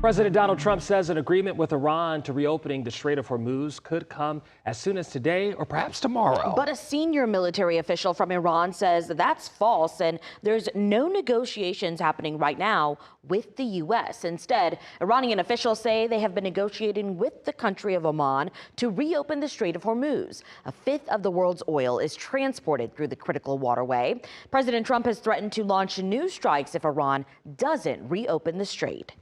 President Donald Trump says an agreement with Iran to reopening the Strait of Hormuz could come as soon as today or perhaps tomorrow. But a senior military official from Iran says that's false and there's no negotiations happening right now with the U.S. Instead, Iranian officials say they have been negotiating with the country of Oman to reopen the Strait of Hormuz. A fifth of the world's oil is transported through the critical waterway. President Trump has threatened to launch new strikes if Iran doesn't reopen the strait.